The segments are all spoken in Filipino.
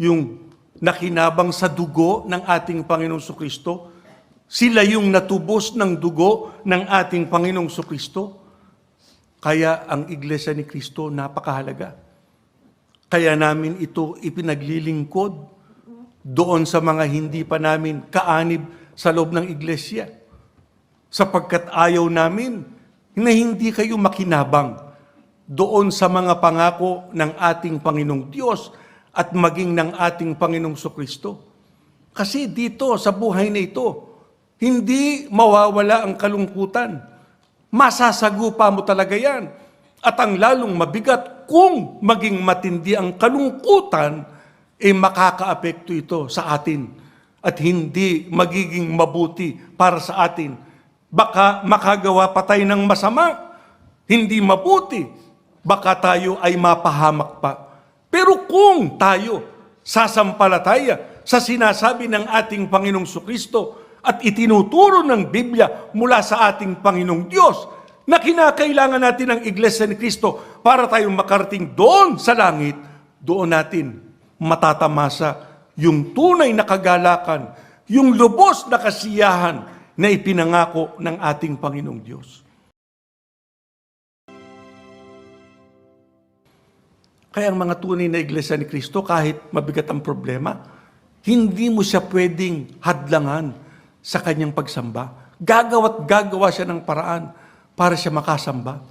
yung nakinabang sa dugo ng ating Panginoong Kristo. Sila yung natubos ng dugo ng ating Panginoong Kristo. Kaya ang Iglesia ni Kristo napakahalaga. Kaya namin ito ipinaglilingkod doon sa mga hindi pa namin kaanib sa loob ng Iglesia. Sapagkat ayaw namin na hindi kayo makinabang doon sa mga pangako ng ating Panginoong Diyos at maging ng ating Panginoong Kristo. Kasi dito, sa buhay na ito, hindi mawawala ang kalungkutan. Masasagupa mo talaga yan. At ang lalong mabigat, kung maging matindi ang kalungkutan, makakaapekto ito sa atin. At hindi magiging mabuti para sa atin. Baka makagawa pa tayo ng masama, hindi mabuti. Baka tayo ay mapahamak pa. Pero kung tayo sasampalataya sa sinasabi ng ating Panginoong Kristo at itinuturo ng Biblia mula sa ating Panginoong Diyos na kinakailangan natin ng Iglesia ni Kristo para tayong makarating doon sa langit, doon natin matatamasa yung tunay na kagalakan, yung lubos na kasiyahan na ipinangako ng ating Panginoong Diyos. Kaya ang mga tunay na Iglesia ni Kristo, kahit mabigat ang problema, hindi mo siya pwedeng hadlangan sa kanyang pagsamba. Gagawa siya ng paraan para siya makasamba.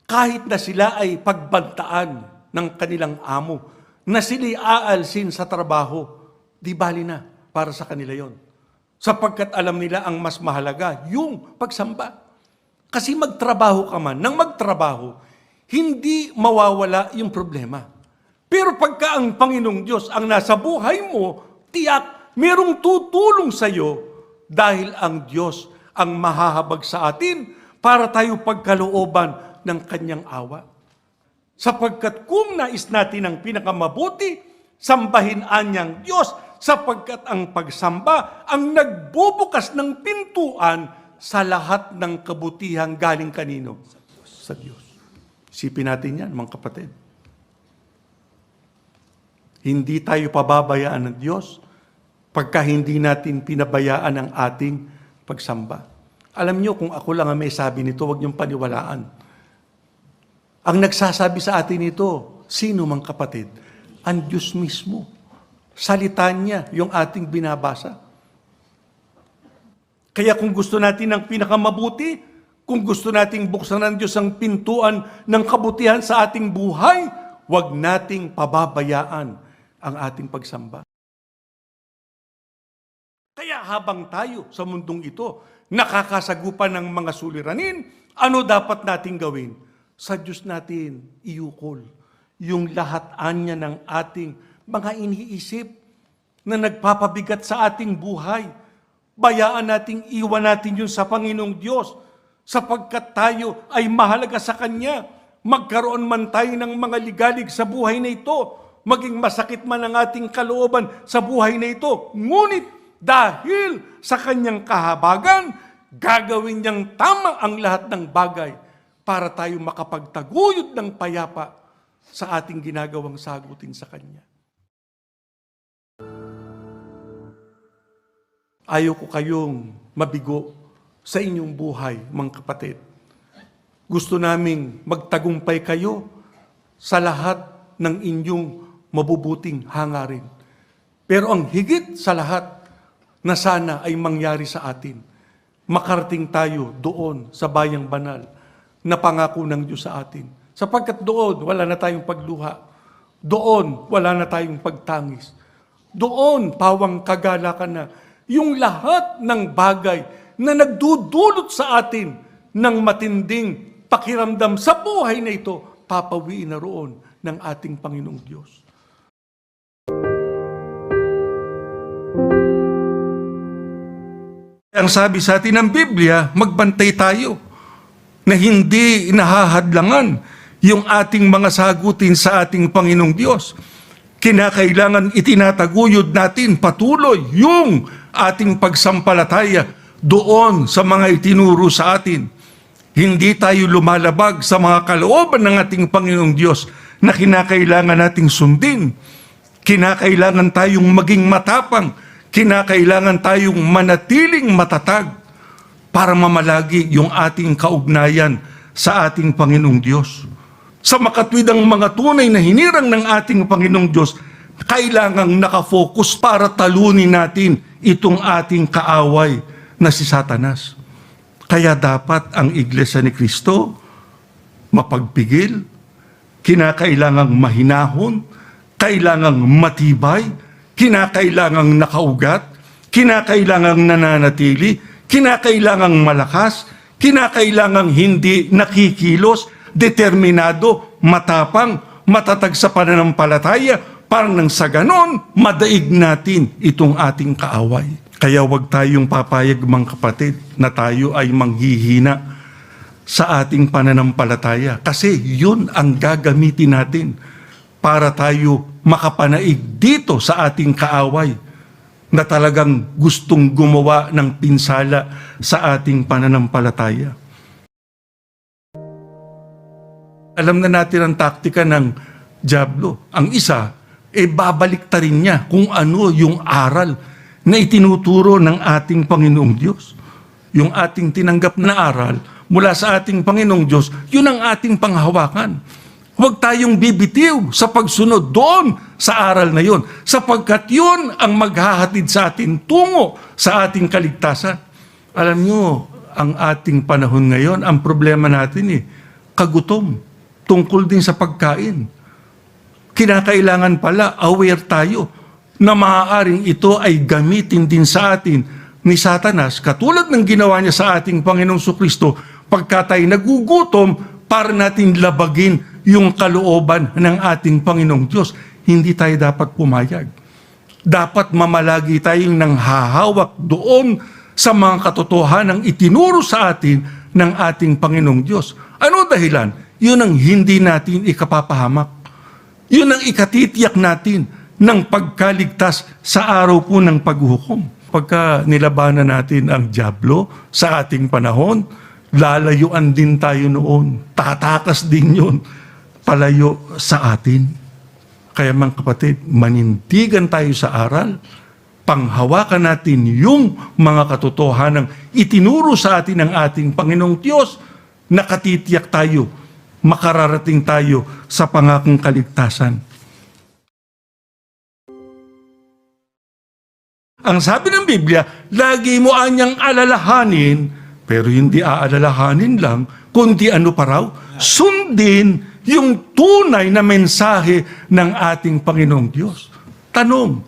Kahit na sila ay pagbantaan ng kanilang amo, na sila'y aalsin sa trabaho, di bali na para sa kanila yon. Sapagkat alam nila ang mas mahalaga, yung pagsamba. Kasi magtrabaho ka man, nang magtrabaho, hindi mawawala yung problema. Pero pagka ang Panginoong Diyos ang nasa buhay mo, tiyak, merong tutulong sa iyo dahil ang Diyos ang mahahabag sa atin para tayo pagkalooban ng kanyang awa. Sapagkat kung nais natin ang pinakamabuti, sambahin anyang Diyos, sapagkat ang pagsamba ang nagbubukas ng pintuan sa lahat ng kabutihang galing kanino? Sa Diyos. Isipin natin yan, mga kapatid. Hindi tayo pababayaan ng Diyos pagka hindi natin pinabayaan ang ating pagsamba. Alam niyo, kung ako lang ang may sabi nito, huwag niyong paniwalaan. Ang nagsasabi sa atin ito, sino mga kapatid? Ang Diyos mismo. Salita niya yung ating binabasa. Kaya kung gusto natin ng pinakamabuti, kung gusto nating buksan ng Diyos ang pintuan ng kabutihan sa ating buhay, huwag nating pababayaan ang ating pagsamba. Kaya habang tayo sa mundong ito, nakakasagupan ng mga suliranin, ano dapat nating gawin? Sa Diyos natin iukol yung lahat-anya ng ating mga iniisip na nagpapabigat sa ating buhay. Bayaan nating iwan natin yun sa Panginoong Diyos, sapagkat tayo ay mahalaga sa Kanya. Magkaroon man tayo ng mga ligalig sa buhay na ito, maging masakit man ang ating kalooban sa buhay na ito, ngunit dahil sa Kanyang kahabagan, gagawin niyang tama ang lahat ng bagay para tayo makapagtaguyod ng payapa sa ating ginagawang sagutin sa Kanya. Ayaw ko kayong mabigo sa inyong buhay, mga kapatid. Gusto naming magtagumpay kayo sa lahat ng inyong mabubuting hangarin. Pero ang higit sa lahat na sana ay mangyari sa atin, makarating tayo doon sa bayang banal na pangako ng Diyos sa atin. Sapagkat doon, wala na tayong pagluha. Doon, wala na tayong pagtangis. Doon, pawang kagalakan na yung lahat ng bagay na nagdudulot sa atin ng matinding pakiramdam sa buhay na ito, papawiin na roon ng ating Panginoong Diyos. Ang sabi sa atin ng Biblia, magbantay tayo na hindi nahahadlangan yung ating mga sagutin sa ating Panginoong Diyos. Kinakailangan itinataguyod natin patuloy yung ating pagsampalataya doon sa mga itinuro sa atin. Hindi tayo lumalabag sa mga kalooban ng ating Panginoong Diyos na kinakailangan nating sundin. Kinakailangan tayong maging matapang. Kinakailangan tayong manatiling matatag para mamalagi yung ating kaugnayan sa ating Panginoong Diyos. Sa makatwidang mga tunay na hinirang ng ating Panginoong Diyos, kailangang nakafocus para talunin natin itong ating kaaway na si Satanas. Kaya dapat ang Iglesia ni Cristo mapagpigil, kinakailangang mahinahon, kailangang matibay, kinakailangang nakaugat, kinakailangang nananatili, kinakailangang malakas, kinakailangang hindi nakikilos, determinado, matapang, matatag sa pananampalataya, para nang sa ganon, madaig natin itong ating kaaway. Kaya huwag tayong papayag, mga kapatid, na tayo ay manghihina sa ating pananampalataya. Kasi yun ang gagamitin natin para tayo makapanaig dito sa ating kaaway na talagang gustong gumawa ng pinsala sa ating pananampalataya. Alam na natin ang taktika ng dyablo. Ang isa, babalik ta rin niya kung ano yung aral na itinuturo ng ating Panginoong Diyos. Yung ating tinanggap na aral mula sa ating Panginoong Diyos, yun ang ating panghawakan. Huwag tayong bibitiw sa pagsunod doon sa aral na yun, sapagkat yun ang maghahatid sa atin tungo sa ating kaligtasan. Alam nyo, ang ating panahon ngayon, ang problema natin kagutom, tungkol din sa pagkain. Kinakailangan pala aware tayo na maaaring ito ay gamitin din sa atin ni Satanas, katulad ng ginawa niya sa ating Panginoong Kristo pagka tayo nagugutom para natin labagin yung kalooban ng ating Panginoong Diyos. Hindi tayo dapat pumayag. Dapat mamalagi tayong nanghahawak doon sa mga katotohanang itinuro sa atin ng ating Panginoong Diyos. Ano dahilan? Yun ang hindi natin ikapapahamak. Yun ang ikatitiyak natin ng pagkaligtas sa araw po ng paghuhukom. Pagka nilabanan natin ang dyablo sa ating panahon, lalayuan din tayo noon. Tatakas din yun palayo sa atin. Kaya mga kapatid, manindigan tayo sa aral, panghawakan natin yung mga katotohanang itinuro sa atin ng ating Panginoong Diyos, nakatitiyak tayo, makararating tayo sa pangakong kaligtasan. Ang sabi ng Biblia, lagi mo anyang alalahanin, pero hindi aalalahanin lang, kundi ano pa raw? Sundin yung tunay na mensahe ng ating Panginoong Diyos. Tanong,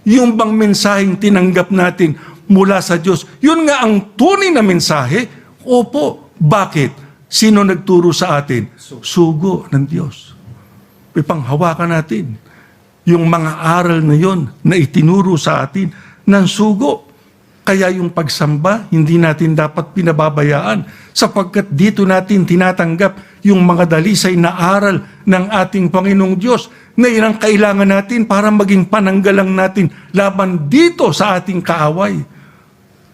yung bang mensaheng tinanggap natin mula sa Diyos, yun nga ang tunay na mensahe? Opo. Bakit? Sino nagturo sa atin? Sugo ng Diyos. Ipanghawakan natin yung mga aral na yon na itinuro sa atin ng sugo. Kaya yung pagsamba, hindi natin dapat pinababayaan sapagkat dito natin tinatanggap yung mga dalisay na aral ng ating Panginoong Diyos na yun ang kailangan natin para maging pananggalang natin laban dito sa ating kaaway.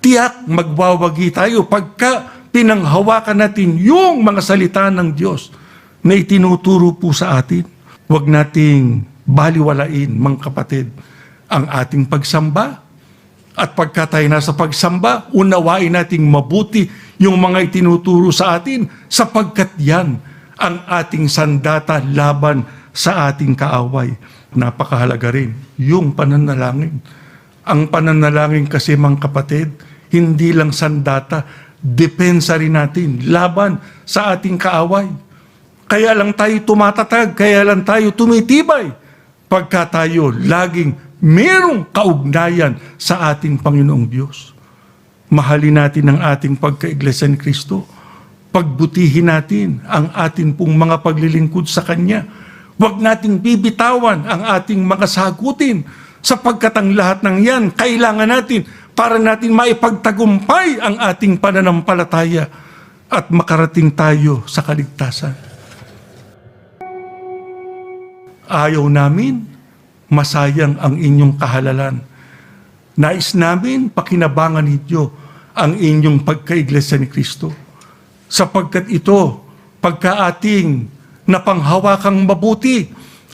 Tiyak magwawagi tayo pagka pinanghawakan natin yung mga salita ng Diyos na itinuturo po sa atin. Huwag nating baliwalain, mga kapatid, ang ating pagsamba. At pagka tayo nasa pagsamba, unawain nating mabuti yung mga itinuturo sa atin sapagkat yan ang ating sandata laban sa ating kaaway. Napakahalaga rin yung pananalangin. Ang pananalangin kasi, mga kapatid, hindi lang sandata, depensa rin natin laban sa ating kaaway. Kaya lang tayo tumatatag, kaya lang tayo tumitibay pagka tayo laging merong kaugnayan sa ating Panginoong Diyos. Mahalin natin ang ating pagka-Iglesia ni Cristo. Pagbutihin natin ang ating pong mga paglilingkod sa Kanya. Huwag nating bibitawan ang ating mga sagutin sapagkat ang lahat ng yan kailangan natin para natin maipagtagumpay ang ating pananampalataya at makarating tayo sa kaligtasan. Ayaw namin masayang ang inyong kahalalan. Nais namin pakinabangan ninyo ang inyong pagka-Iglesia ni Cristo. Sapagkat ito, pagka ating napanghawakang mabuti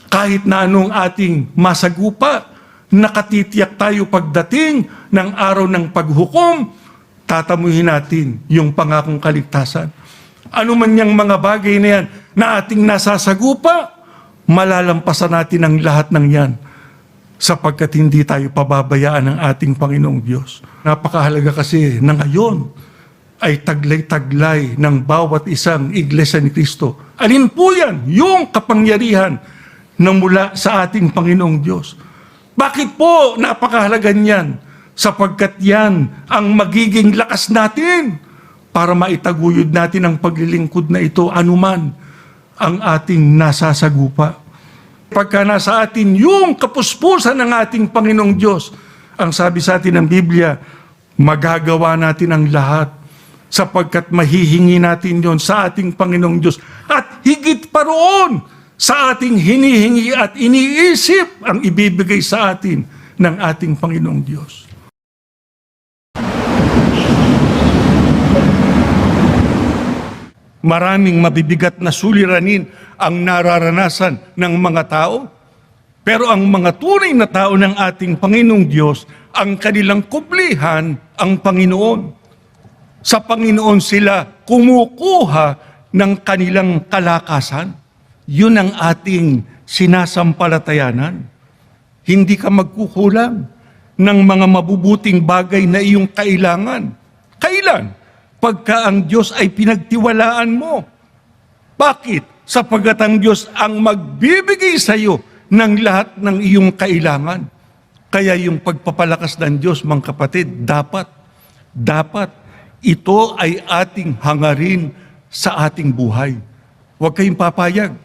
Kahit na anong ating masagupa, nakatitiyak tayo pagdating ng araw ng paghukom, tatamuhin natin yung pangakong kaligtasan. Ano man yung mga bagay na yan na ating nasasagupa, malalampasan natin ang lahat ng yan sapagkat hindi tayo pababayaan ng ating Panginoong Diyos. Napakahalaga kasi na ngayon ay taglay-taglay ng bawat isang Iglesia ni Cristo. Alin po yan? Yung kapangyarihan na mula sa ating Panginoong Diyos. Bakit po napakahalaga niyan? Sapagkat yan ang magiging lakas natin para maitaguyod natin ang paglilingkod na ito anuman ang ating nasasagupa. Pagka nasa atin yung kapuspusan ng ating Panginoong Diyos, ang sabi sa atin ng Biblia, magagawa natin ang lahat sapagkat mahihingi natin yon sa ating Panginoong Diyos. At higit pa roon sa ating hinihingi at iniisip ang ibibigay sa atin ng ating Panginoong Diyos. Maraming mabibigat na suliranin ang nararanasan ng mga tao. Pero ang mga tunay na tao ng ating Panginoong Diyos, ang kanilang kublihan ang Panginoon. Sa Panginoon sila kumukuha ng kanilang kalakasan. Yun ang ating sinasampalatayanan. Hindi ka magkukulang ng mga mabubuting bagay na iyong kailangan. Kailan? Pagka ang Diyos ay pinagtiwalaan mo. Bakit? Sapagkat ang Diyos ang magbibigay sa iyo ng lahat ng iyong kailangan. Kaya yung pagpapalakas ng Diyos, mga kapatid, dapat ito ay ating hangarin sa ating buhay. Huwag kayong papayag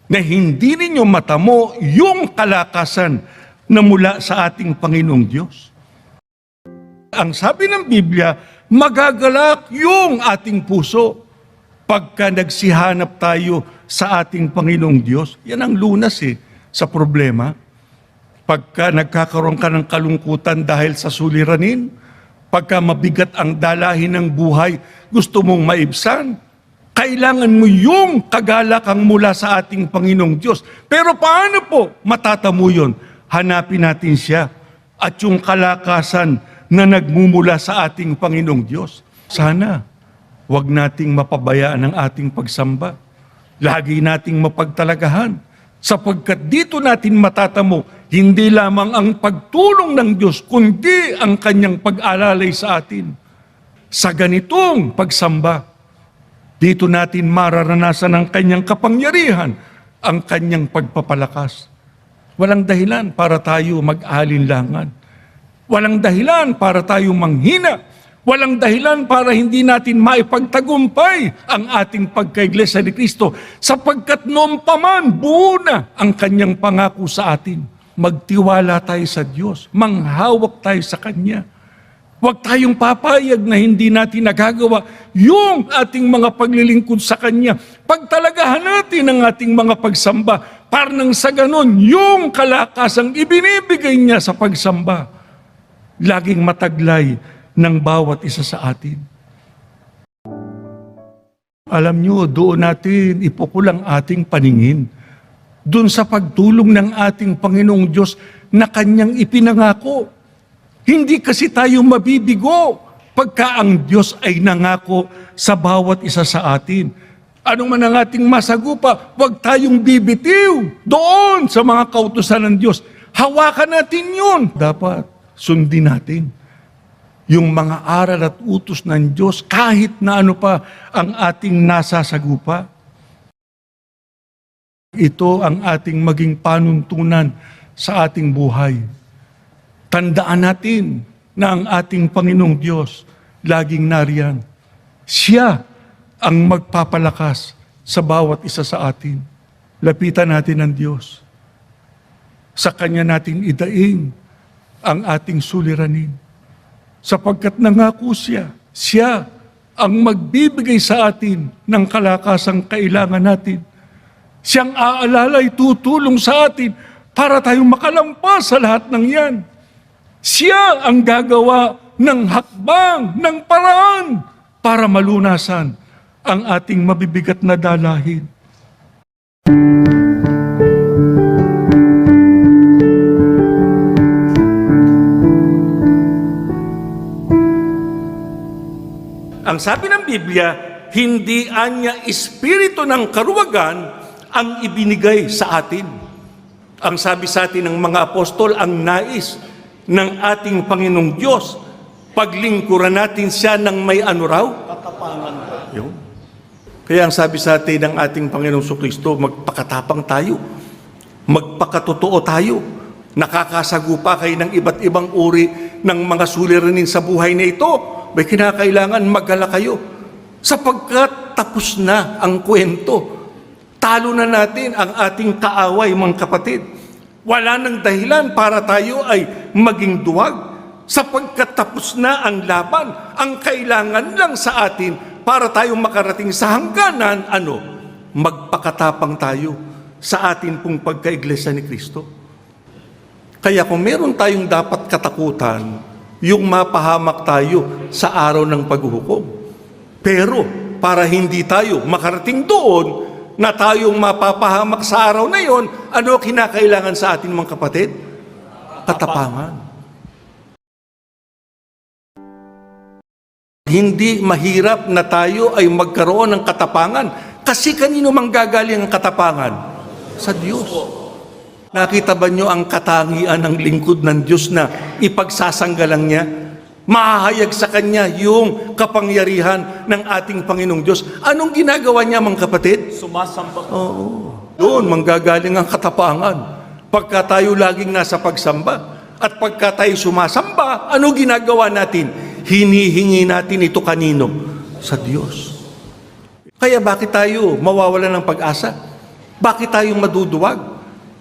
na hindi ninyo matamo yung kalakasan na mula sa ating Panginoong Diyos. Ang sabi ng Biblia, magagalak yung ating puso pagka nagsihanap tayo sa ating Panginoong Diyos. Yan ang lunas sa problema. Pagka nagkakaroon ka ng kalungkutan dahil sa suliranin, pagka mabigat ang dalahin ng buhay, gusto mong maibsan, kailangan mo yung kagalakang mula sa ating Panginoong Diyos. Pero paano po matatamo yun? Hanapin natin siya at yung kalakasan na nagmumula sa ating Panginoong Diyos. Sana, huwag nating mapabayaan ang ating pagsamba. Lagi nating mapagtalagahan. Sapagkat dito natin matatamo, hindi lamang ang pagtulong ng Diyos, kundi ang kanyang pag-alalay sa atin. Sa ganitong pagsamba, dito natin mararanasan ang kanyang kapangyarihan, ang kanyang pagpapalakas. Walang dahilan para tayo mag-alinlangan. Walang dahilan para tayo manghina. Walang dahilan para hindi natin maipagtagumpay ang ating pagkaiglesia ni Cristo sapagkat noon pa man buo na ang kanyang pangako sa atin. Magtiwala tayo sa Diyos. Manghawak tayo sa Kanya. Huwag tayong papayag na hindi natin nagagawa yung ating mga paglilingkod sa Kanya. Pagtalagahan natin ang ating mga pagsamba para nang sa ganon yung kalakasang ibinibigay niya sa pagsamba. Laging mataglay ng bawat isa sa atin. Alam nyo, doon natin ipukulang ating paningin. Doon sa pagtulong ng ating Panginoong Diyos na Kanyang ipinangako. Hindi kasi tayo mabibigo pagka ang Diyos ay nangako sa bawat isa sa atin. Ano man ang ating masagupa, huwag tayong bibitiw doon sa mga kautusan ng Diyos. Hawakan natin yun. Dapat sundin natin yung mga aral at utos ng Diyos kahit na ano pa ang ating nasasagupa. Ito ang ating maging panuntunan sa ating buhay. Tandaan natin na ang ating Panginoong Diyos laging nariyan. Siya ang magpapalakas sa bawat isa sa atin. Lapitan natin ang Diyos. Sa Kanya natin idaing ang ating suliranin. Sapagkat nangako siya ang magbibigay sa atin ng kalakasang kailangan natin. Siyang aalalay, tutulong sa atin para tayong makalampas sa lahat ng yan. Siya ang gagawa ng hakbang, ng paraan para malunasan ang ating mabibigat na dalahin. Ang sabi ng Biblia, hindi anya espiritu ng karuwagan ang ibinigay sa atin. Ang sabi sa atin ng mga apostol, ang nais ng ating Panginoong Diyos, paglingkuran natin siya ng may ano raw? Katapangan. Yun. Kaya ang sabi sa atin ng ating Panginoong Kristo, magpakatapang tayo, magpakatotoo tayo. Nakakasagupa kayo ng iba't ibang uri ng mga suliranin sa buhay na ito. May kinakailangan magala kayo. Sapagkat tapos na ang kwento. Talo na natin ang ating kaaway, mga kapatid. Wala nang dahilan para tayo ay maging duwag. Sapagkat tapos na ang laban. Ang kailangan lang sa atin para tayong makarating sa hangganan, magpakatapang tayo sa atin pong pagkaiglesia ni Kristo. Kaya kung meron tayong dapat katakutan, yung mapahamak tayo sa araw ng paghuhukom. Pero para hindi tayo makarating doon na tayong mapapahamak sa araw na yon, ano kinakailangan sa atin, mga kapatid? Katapangan. Hindi mahirap na tayo ay magkaroon ng katapangan. Kasi kanino manggagaling ang katapangan? Sa Diyos. Nakita ba nyo ang katangian ng lingkod ng Diyos na ipagsasanggalang niya? Mahahayag sa Kanya yung kapangyarihan ng ating Panginoong Diyos. Anong ginagawa niya, mga kapatid? Sumasamba. Oo. Doon manggagaling ang katapangan. Pagka tayo laging nasa pagsamba at pagka tayo sumasamba, ano ginagawa natin? Hinihingi natin ito kanino? Sa Diyos. Kaya bakit tayo mawawala ng pag-asa? Bakit tayo maduduwag?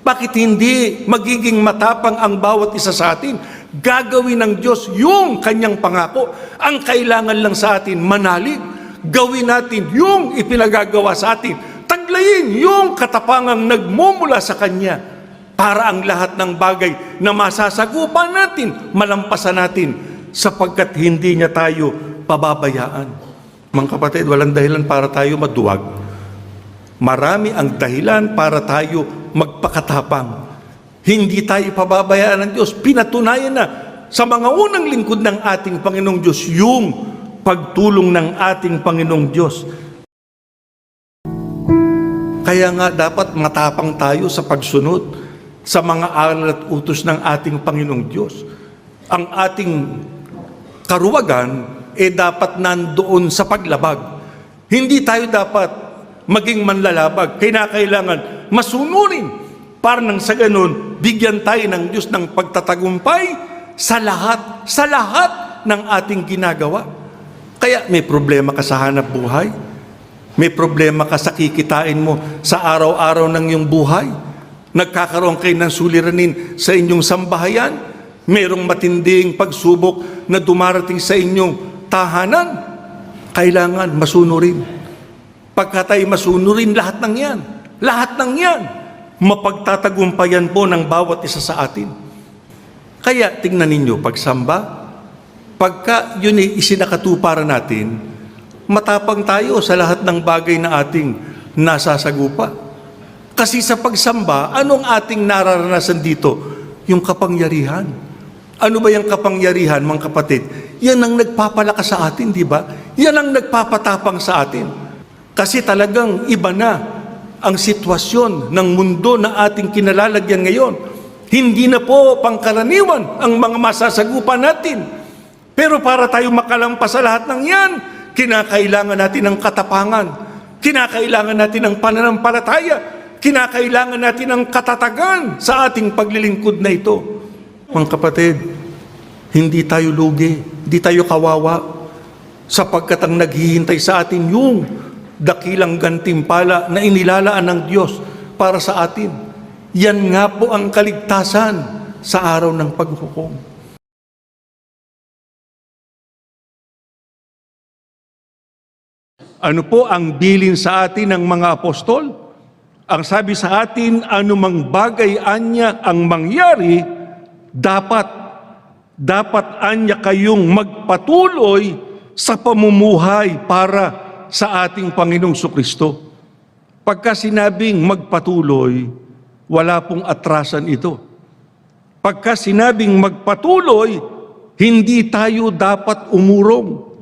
Bakit hindi magiging matapang ang bawat isa sa atin? Gagawin ng Diyos yung kanyang pangako. Ang kailangan lang sa atin, manalig. Gawin natin yung ipinagagawa sa atin. Taglayin yung katapangang nagmumula sa Kanya para ang lahat ng bagay na masasagupan natin, malampasan natin, sapagkat hindi niya tayo pababayaan. Mga kapatid, walang dahilan para tayo maduwag. Marami ang dahilan para tayo magpakatapang. Hindi tayo pababayaan ng Diyos. Pinatunayan na sa mga unang lingkod ng ating Panginoong Diyos yung pagtulong ng ating Panginoong Diyos. Kaya nga dapat matapang tayo sa pagsunod sa mga aral at utos ng ating Panginoong Diyos. Ang ating karuwagan dapat nandoon sa paglabag. Hindi tayo dapat maging manlalabag. Kailangan masunurin para nang sa ganun, bigyan tayo ng Diyos ng pagtatagumpay sa lahat ng ating ginagawa. Kaya may problema ka sa hanap buhay, may problema ka sa kikitain mo sa araw-araw ng iyong buhay, nagkakaroon kayo ng suliranin sa inyong sambahayan, mayroong matinding pagsubok na dumarating sa inyong tahanan, kailangan masunurin. Pagka tayo masunurin, lahat ng yan, mapagtatagumpayan po ng bawat isa sa atin. Kaya tingnan ninyo, pagsamba, pagka yun ay isinakatuparan natin, matapang tayo sa lahat ng bagay na ating nasasagupa. Kasi sa pagsamba, anong ating nararanasan dito? Yung kapangyarihan. Ano ba yung kapangyarihan, mga kapatid? Yan ang nagpapalakas sa atin, di ba? Yan ang nagpapatapang sa atin. Kasi talagang iba na ang sitwasyon ng mundo na ating kinalalagyan ngayon. Hindi na po pangkaraniwan ang mga masasagupan natin. Pero para tayo makalampas sa lahat ng yan, kinakailangan natin ng katapangan. Kinakailangan natin ng pananampalataya. Kinakailangan natin ng katatagan sa ating paglilingkod na ito. Mga kapatid, hindi tayo lugi, hindi tayo kawawa, sapagkat ang naghihintay sa atin yung dakilang gantimpala na inilalaan ng Diyos para sa atin. Yan nga po ang kaligtasan sa araw ng paghukom. Ano po ang bilin sa atin ng mga apostol? Ang sabi sa atin, anumang bagay anya ang mangyari, dapat anya kayong magpatuloy sa pamumuhay para sa ating Panginoong Kristo. Pagka sinabing magpatuloy, wala pong atrasan ito. Pagka sinabing magpatuloy, hindi tayo dapat umurong.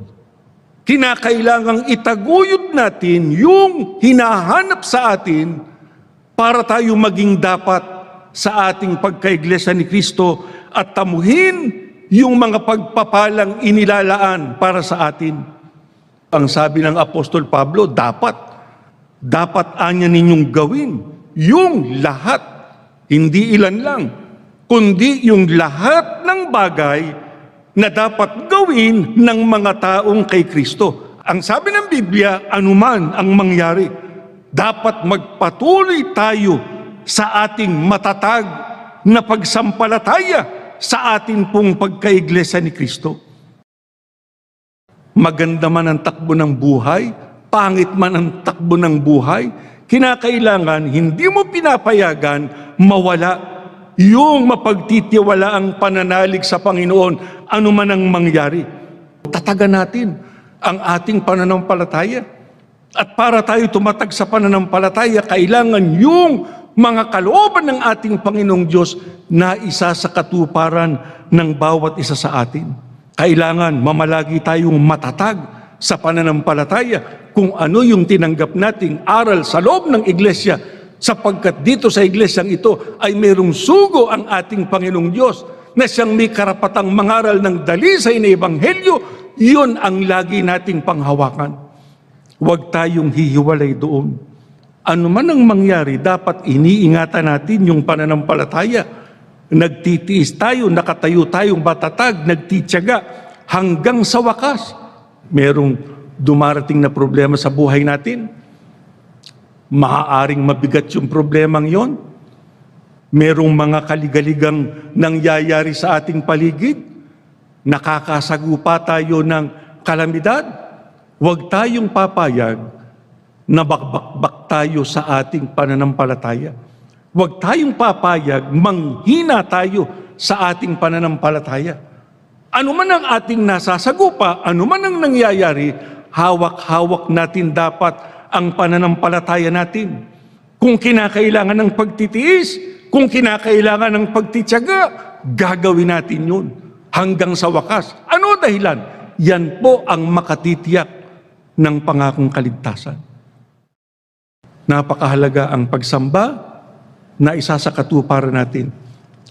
Kinakailangang itaguyod natin yung hinahanap sa atin para tayo maging dapat sa ating pagkaiglesia ni Kristo at tamuhin yung mga pagpapalang inilalaan para sa atin. Ang sabi ng Apostol Pablo, dapat anya ninyong gawin yung lahat, hindi ilan lang, kundi yung lahat ng bagay na dapat gawin ng mga taong kay Kristo. Ang sabi ng Biblia, anuman ang mangyari, dapat magpatuloy tayo sa ating matatag na pagsampalataya sa atin pong pagkaiglesia ni Kristo. Maganda man ang takbo ng buhay, pangit man ang takbo ng buhay, kinakailangan hindi mo pinapayagan mawala yung mapagtitiwalaang pananalig sa Panginoon, ano man ang mangyari. Tatagan natin ang ating pananampalataya. At para tayo tumatag sa pananampalataya, kailangan yung mga kalooban ng ating Panginoong Diyos na isa sa katuparan ng bawat isa sa atin. Kailangan mamalagi tayong matatag sa pananampalataya kung ano yung tinanggap nating aral sa loob ng iglesia, sapagkat dito sa iglesyang ito ay mayroong sugo ang ating Panginoong Diyos na siyang may karapatang mangaral ng dalisay na ebanghelyo. Yun ang lagi nating panghawakan. Huwag tayong hihiwalay doon. Ano man ang mangyari, dapat iniingatan natin yung pananampalataya. Nagtitiis tayo, nakatayo tayong matatag, nagtitiyaga hanggang sa wakas. Merong dumarating na problema sa buhay natin. Maaaring mabigat yung problemang yon. Merong mga kaligaligang nangyayari sa ating paligid. Nakakasagupa tayo ng kalamidad. Huwag tayong papayag na bakbak tayo sa ating pananampalataya. Huwag tayong papayag, manghina tayo sa ating pananampalataya. Ano man ang ating nasasagupa, ano man ang nangyayari, hawak-hawak natin dapat ang pananampalataya natin. Kung kinakailangan ng pagtitiis, kung kinakailangan ng pagtitiyaga, gagawin natin yun hanggang sa wakas. Ano dahilan? Yan po ang makatitiyak ng pangakong kaligtasan. Napakahalaga ang pagsamba na isa sa katuparan natin.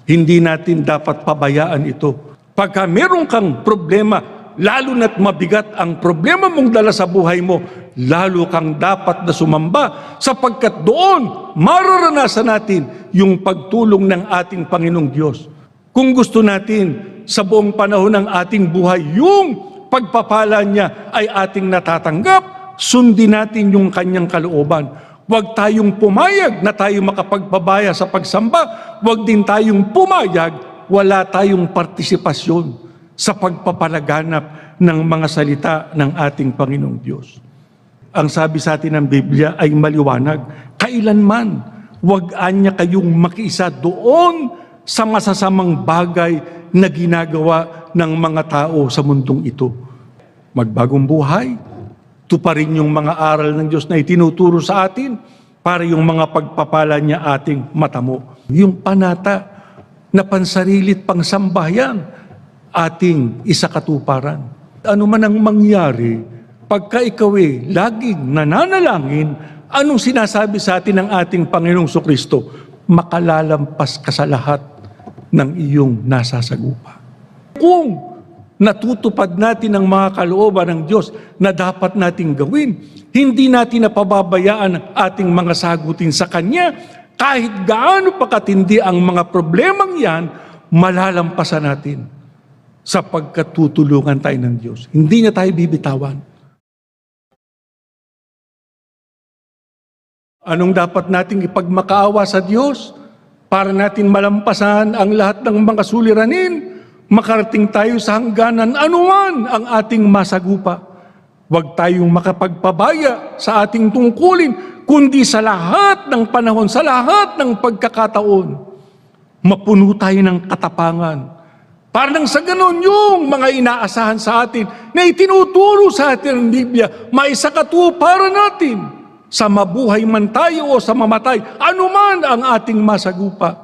Hindi natin dapat pabayaan ito. Pagka meron kang problema, lalo na't mabigat ang problema mong dala sa buhay mo, lalo kang dapat na sumamba, sapagkat doon mararanasan natin yung pagtulong ng ating Panginoong Diyos. Kung gusto natin sa buong panahon ng ating buhay, yung pagpapala niya ay ating natatanggap, sundin natin yung kanyang kalooban. Huwag tayong pumayag na tayo makapagpabaya sa pagsamba. Huwag din tayong pumayag, wala tayong partisipasyon sa pagpapalaganap ng mga salita ng ating Panginoong Diyos. Ang sabi sa atin ng Biblia ay maliwanag. Kailanman, huwag anya kayong makiisa doon sa masasamang bagay na ginagawa ng mga tao sa mundong ito. Magbagong buhay, tuparin yung mga aral ng Diyos na itinuturo sa atin para yung mga pagpapala niya ating matamo. Yung panata na pansarilit pangsambahayan, ating isakatuparan. Ano man ang mangyari, pagka ikaw laging nananalangin, anong sinasabi sa atin ng ating Panginoong Kristo? Makalalampas ka sa lahat ng iyong nasasagupa. Kung natutupad natin ang mga kalooban ng Diyos na dapat nating gawin, hindi natin napababayaan ang ating mga sagutin sa Kanya, kahit gaano pa katindi ang mga problemang yan, malalampasan natin sapagkat tutulungan tayo ng Diyos. Hindi niya tayo bibitawan. Anong dapat nating ipagmakaawa sa Diyos para natin malampasan ang lahat ng mga suliranin? Makarating tayo sa hangganan, anuman ang ating masagupa. Huwag tayong makapagpabaya sa ating tungkulin, kundi sa lahat ng panahon, sa lahat ng pagkakataon, mapuno tayo ng katapangan. Parang sa ganon yung mga inaasahan sa atin na itinuturo sa atin ng Biblia, maisakatuparan natin sa mabuhay man tayo o sa mamatay, anuman ang ating masagupa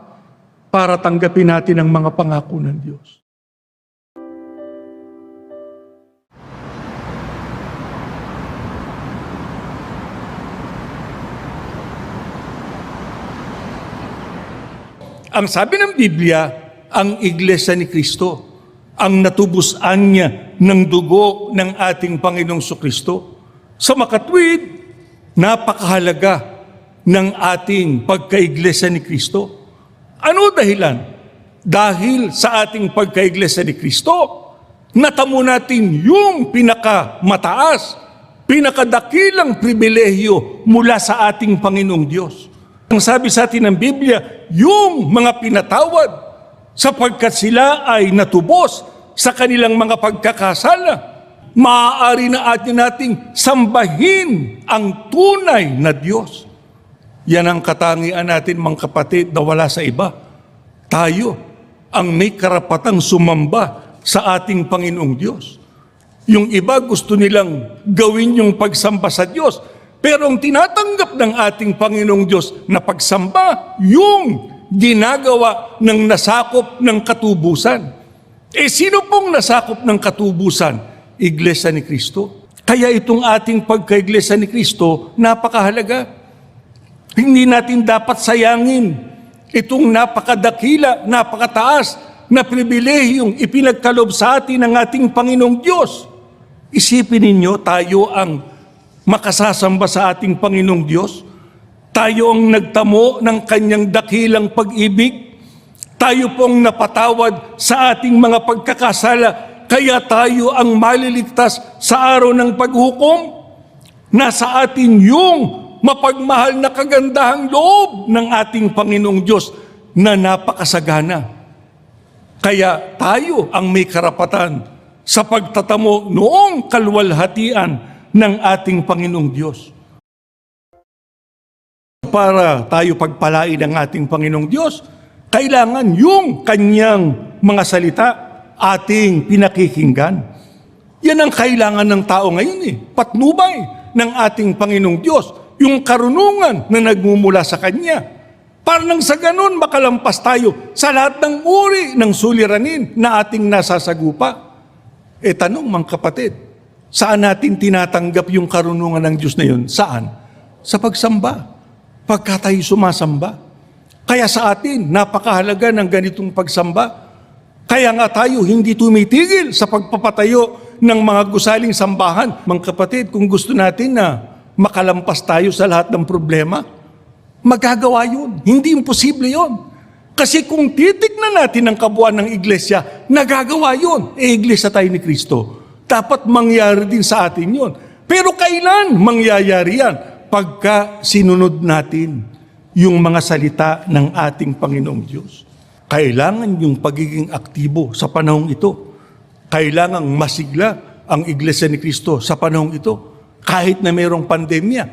para tanggapin natin ang mga pangako ng Diyos. Ang sabi ng Biblia, ang Iglesia ni Kristo, ang natubusan niya ng dugo ng ating Panginoong Kristo. Sa makatwid, napakahalaga ng ating pagka-Iglesia ni Kristo. Ano dahilan? Dahil sa ating pagka-Iglesia ni Kristo, natamo natin yung pinakamataas, pinakadakilang pribilehyo mula sa ating Panginoong Diyos. Ang sabi sa atin ng Biblia, yung mga pinatawad sapagkat sila ay natubos sa kanilang mga pagkakasala, maaari na atin nating sambahin ang tunay na Diyos. Yan ang katangian natin, mga kapatid, na wala sa iba. Tayo ang may karapatang sumamba sa ating Panginoong Diyos. Yung iba gusto nilang gawin yung pagsamba sa Diyos, pero ang tinatanggap ng ating Panginoong Diyos na pagsamba, yung ginagawa ng nasakop ng katubusan. Sino pong nasakop ng katubusan? Iglesia ni Kristo. Kaya itong ating pagka-Iglesia ni Kristo, napakahalaga. Hindi natin dapat sayangin itong napakadakila, napakataas na pribilehiyong ipinagkalob sa atin ng ating Panginoong Diyos. Isipin ninyo, tayo ang makasasamba sa ating Panginoong Diyos. Tayo ang nagtamo ng kanyang dakilang pag-ibig. Tayo pong napatawad sa ating mga pagkakasala, kaya tayo ang maliligtas sa araw ng paghukom. Nasa atin yung mapagmahal na kagandahang loob ng ating Panginoong Diyos na napakasagana. Kaya tayo ang may karapatan sa pagtatamo noong kaluwalhatian ng ating Panginoong Diyos. Para tayo pagpalain ng ating Panginoong Diyos, kailangan yung kanyang mga salita ating pinakikinggan. Yan ang kailangan ng tao ngayon patnubay ng ating Panginoong Diyos, yung karunungan na nagmumula sa Kanya. Para nang sa ganun makalampas tayo sa lahat ng uri ng suliranin na ating nasasagupa. Tanong mga kapatid, saan natin tinatanggap yung karunungan ng Diyos na yun? Saan? Sa pagsamba. Pagka tayo sumasamba. Kaya sa atin, napakahalaga ng ganitong pagsamba. Kaya nga tayo hindi tumitigil sa pagpapatayo ng mga gusaling sambahan. Mga kapatid, kung gusto natin na makalampas tayo sa lahat ng problema, magagawa yun. Hindi imposible yun. Kasi kung titignan natin ang kabuuan ng iglesia, nagagawa yun. Iglesia tayo ni Kristo. Dapat mangyari din sa atin yun. Pero kailan mangyayari yan? Pagka sinunod natin yung mga salita ng ating Panginoong Diyos. Kailangan yung pagiging aktibo sa panahong ito. Kailangan masigla ang Iglesia ni Kristo sa panahong ito. Kahit na mayroong pandemya.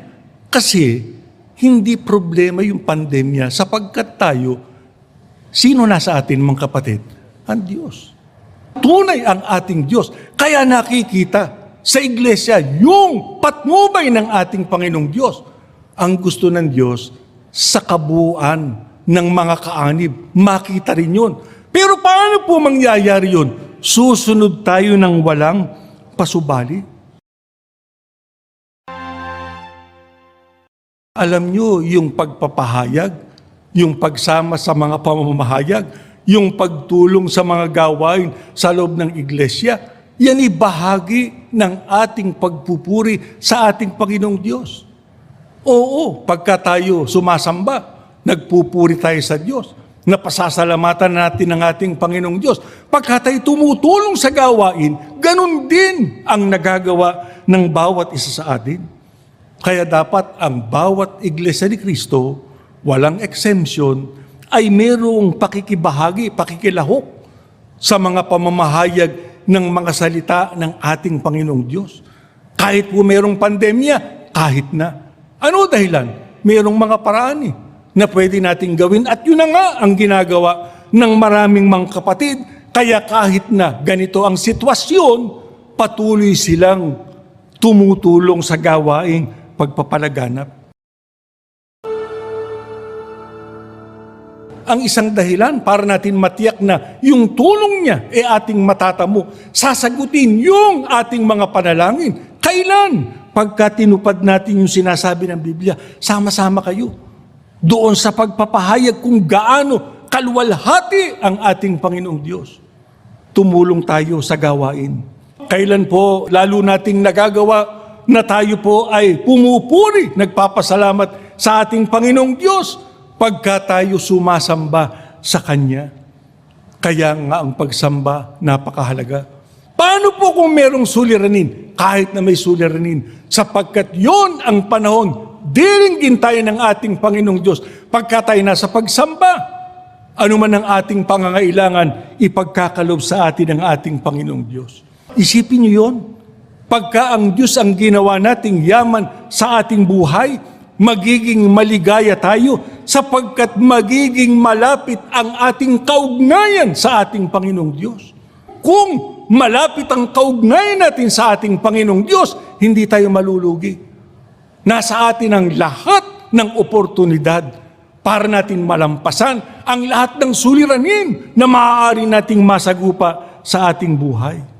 Kasi hindi problema yung pandemya sapagkat tayo, sino nasa atin mga kapatid? Ang Diyos. Tunay ang ating Diyos. Kaya nakikita sa iglesia yung patnubay ng ating Panginoong Diyos. Ang gusto ng Diyos sa kabuuan ng mga kaanib, makita rin yun. Pero paano po mangyayari yun? Susunod tayo ng walang pasubali. Alam nyo, yung pagpapahayag, yung pagsama sa mga pamamahayag, yung pagtulong sa mga gawain sa loob ng iglesia, yan ay bahagi ng ating pagpupuri sa ating Panginoong Diyos. Oo, pagka tayo sumasamba, nagpupuri tayo sa Diyos, napasasalamatan natin ang ating Panginoong Diyos. Pagka tayo tumutulong sa gawain, ganun din ang nagagawa ng bawat isa sa atin. Kaya dapat ang bawat iglesia ni Kristo, walang exemption, ay mayroong pakikibahagi, pakikilahok sa mga pamamahayag ng mga salita ng ating Panginoong Diyos. Kahit po mayroong pandemya, kahit na. Ano dahilan? Mayroong mga paraan na pwede nating gawin at yun na nga ang ginagawa ng maraming mga kapatid. Kaya kahit na ganito ang sitwasyon, patuloy silang tumutulong sa gawaing pagpapalaganap. Ang isang dahilan para natin matiyak na yung tulong niya ating matatamo, sasagutin yung ating mga panalangin. Kailan? Pagka tinupad natin yung sinasabi ng Biblia, sama-sama kayo. Doon sa pagpapahayag kung gaano kaluwalhati ang ating Panginoong Diyos. Tumulong tayo sa gawain. Kailan po lalo nating nagagawa na tayo po ay pumupuri, nagpapasalamat sa ating Panginoong Diyos pagka tayo sumasamba sa Kanya. Kaya nga ang pagsamba napakahalaga. Paano po kung merong suliranin? Kahit na may suliranin, sapagkat yon ang panahon, diringgin tayo ng ating Panginoong Diyos pagka tayo nasa pagsamba. Ano man ang ating pangangailangan, ipagkakalob sa atin ng ating Panginoong Diyos. Isipin niyo yon. Pagka ang Diyos ang ginawa nating yaman sa ating buhay, magiging maligaya tayo sapagkat magiging malapit ang ating kaugnayan sa ating Panginoong Diyos. Kung malapit ang kaugnayan natin sa ating Panginoong Diyos, hindi tayo malulugi. Nasa atin ang lahat ng oportunidad para natin malampasan ang lahat ng suliranin na maaari nating masagupa sa ating buhay.